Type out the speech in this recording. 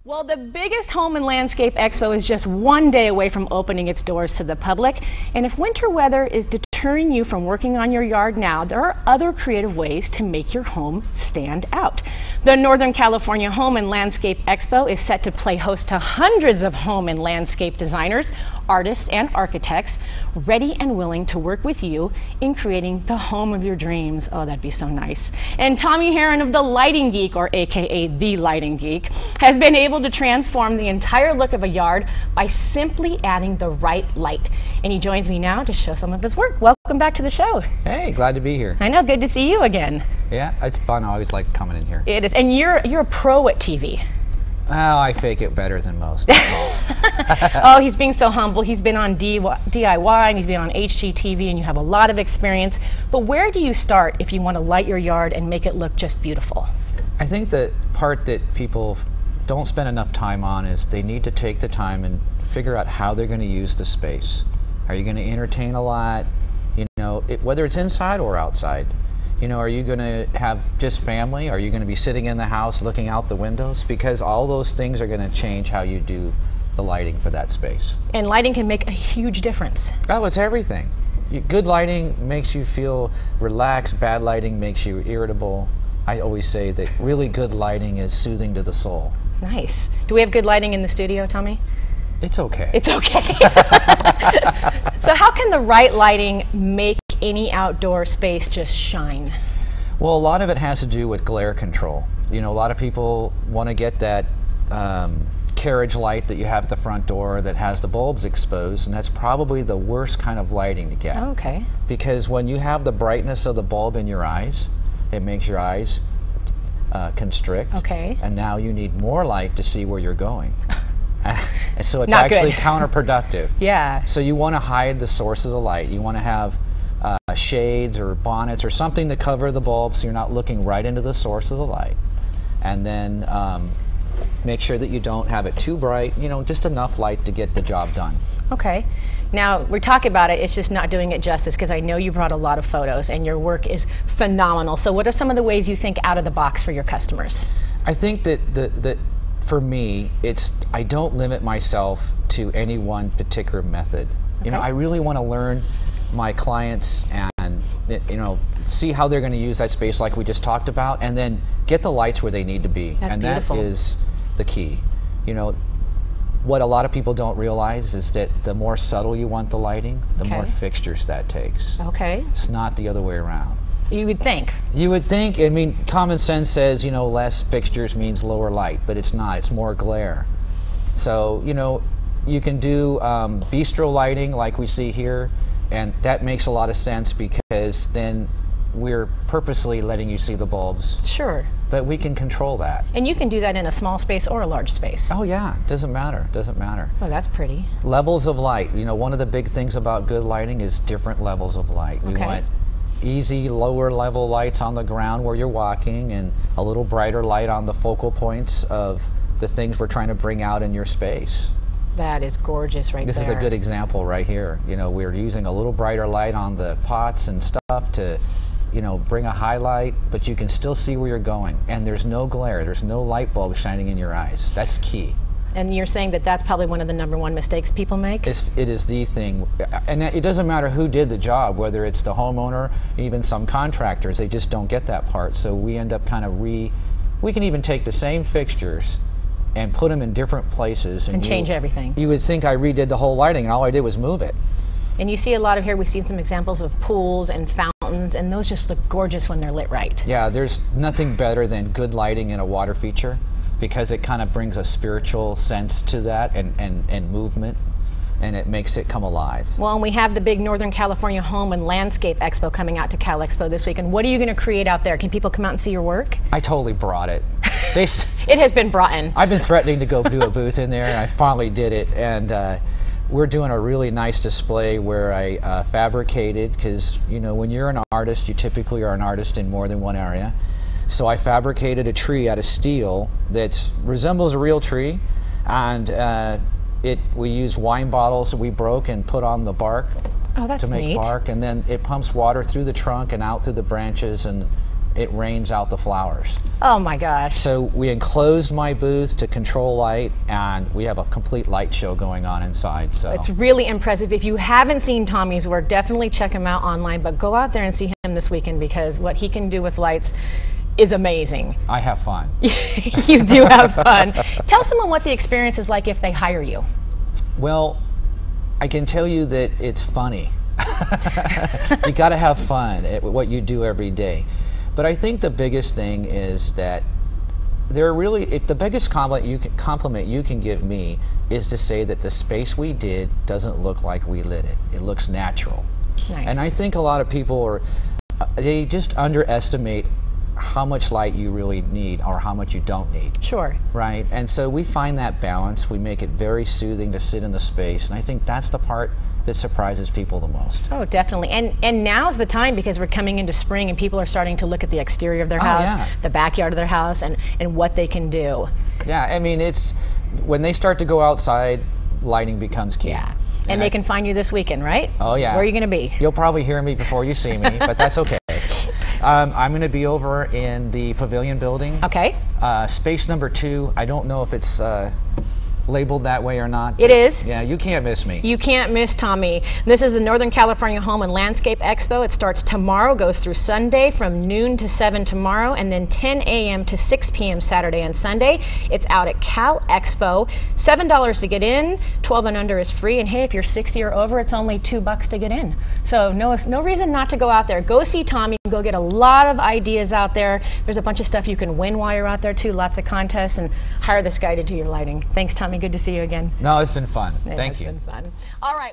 Well, the biggest home and landscape expo is just one day away from opening its doors to the public. And if winter weather is deterring you from working on your yard now, there are other creative ways to make your home stand out. The Northern California Home and Landscape Expo is set to play host to hundreds of home and landscape designers, artists, and architects ready and willing to work with you in creating the home of your dreams. Oh, that'd be so nice. And Tommy Herren of the Lighting Geek, or AKA The Lighting Geek, has been able to transform the entire look of a yard by simply adding the right light. And he joins me now to show some of his work. Welcome back to the show. Hey, glad to be here. I know, good to see you again. Yeah, it's fun. I always like coming in here. It is, and you're a pro at TV. Oh, I fake it better than most. Oh, he's being so humble. He's been on DIY and he's been on HGTV, and you have a lot of experience. But where do you start if you want to light your yard and make it look just beautiful? I think the part that people don't spend enough time on is they need to take the time and figure out how they're going to use the space. Are you going to entertain a lot? You know, whether it's inside or outside. You know, are you going to have just family? Are you going to be sitting in the house looking out the windows? Because all those things are going to change how you do the lighting for that space. And lighting can make a huge difference. Oh, it's everything. Good lighting makes you feel relaxed. Bad lighting makes you irritable. I always say that really good lighting is soothing to the soul. Nice. Do we have good lighting in the studio, Tommy? It's okay. It's okay. So how can the right lighting make any outdoor space just shine? Well, a lot of it has to do with glare control. You know, a lot of people want to get that carriage light that you have at the front door that has the bulbs exposed, and that's probably the worst kind of lighting to get. Okay. Because when you have the brightness of the bulb in your eyes, it makes your eyes constrict. Okay. And now you need more light to see where you're going. And so it's Not actually good. Counterproductive. Yeah. So you want to hide the source of the light. You want to have shades or bonnets or something to cover the bulb so you're not looking right into the source of the light. And then make sure that you don't have it too bright, you know, just enough light to get the job done. Okay. Now, we're talking about it, it's just not doing it justice, because I know you brought a lot of photos and your work is phenomenal. So what are some of the ways you think out of the box for your customers? I think that for me, I don't limit myself to any one particular method. Okay. You know, I really want to learn my clients and, you know, see how they're going to use that space like we just talked about, and then get the lights where they need to be. That's beautiful. That is the key. You know, what a lot of people don't realize is that the more subtle you want the lighting, the more fixtures that takes. Okay. It's not the other way around. You would think. You would think. I mean, common sense says, you know, less fixtures means lower light, but it's not. It's more glare. So, you know, you can do bistro lighting like we see here, and that makes a lot of sense because then we're purposely letting you see the bulbs. Sure. But we can control that. And you can do that in a small space or a large space. Oh yeah, doesn't matter, doesn't matter. Oh, that's pretty. Levels of light. You know, one of the big things about good lighting is different levels of light. We want easy lower level lights on the ground where you're walking, and a little brighter light on the focal points of the things we're trying to bring out in your space. That is gorgeous right there. This is a good example right here. You know, we're using a little brighter light on the pots and stuff to, you know, bring a highlight, but you can still see where you're going. And there's no glare, there's no light bulb shining in your eyes. That's key. And you're saying that that's probably one of the #1 mistakes people make? It is the thing. And it doesn't matter who did the job, whether it's the homeowner, even some contractors, they just don't get that part. So we end up kind of we can even take the same fixtures and put them in different places. And change everything. You would think I redid the whole lighting, and all I did was move it. And you see a lot of here, we've seen some examples of pools and fountains, and those just look gorgeous when they're lit right. Yeah, there's nothing better than good lighting in a water feature, because it kind of brings a spiritual sense to that and movement, and it makes it come alive. Well, and we have the big Northern California Home and Landscape Expo coming out to Cal Expo this week, and what are you going to create out there? Can people come out and see your work? I totally brought it. It has been brought in. I've been threatening to go do a booth in there, and I finally did it, and we're doing a really nice display where I fabricated, because, you know, when you're an artist, you typically are an artist in more than one area. So I fabricated a tree out of steel that resembles a real tree, and we used wine bottles that we broke and put on the bark to make bark, and then it pumps water through the trunk and out through the branches, and it rains out the flowers. Oh my gosh. So we enclosed my booth to control light, and we have a complete light show going on inside. So it's really impressive. If you haven't seen Tommy's work, definitely check him out online, but go out there and see him this weekend, because what he can do with lights is amazing. I have fun. You do have fun. Tell someone what the experience is like if they hire you. Well, I can tell you that it's funny. You got to have fun at what you do every day. But I think the biggest thing is that the biggest compliment you can give me is to say that the space we did doesn't look like we lit it. It looks natural. Nice. And I think a lot of people they just underestimate how much light you really need or how much you don't need. Sure. Right? And so we find that balance. We make it very soothing to sit in the space, and I think that's the part that surprises people the most. Oh, definitely. And now's the time, because we're coming into spring and people are starting to look at the exterior of their house, yeah. the backyard of their house, and what they can do. Yeah, I mean, it's when they start to go outside, lighting becomes key. Yeah. And they can find you this weekend, right? Oh, yeah. Where are you going to be? You'll probably hear me before you see me, but that's okay. I'm going to be over in the Pavilion building. Okay. Space number 2. I don't know if it's labeled that way or not. It is. Yeah, you can't miss me. You can't miss Tommy. This is the Northern California Home and Landscape Expo. It starts tomorrow, goes through Sunday from noon to 7 tomorrow, and then 10 a.m. to 6 p.m. Saturday and Sunday. It's out at Cal Expo. $7 to get in, 12 and under is free, and hey, if you're 60 or over, it's only $2 to get in. So no reason not to go out there. Go see Tommy, go get a lot of ideas out there. There's a bunch of stuff you can win while you're out there too, lots of contests, and hire this guy to do your lighting. Thanks, Tommy. Good to see you again. No, it's been fun. Thank you. It's been fun. All right.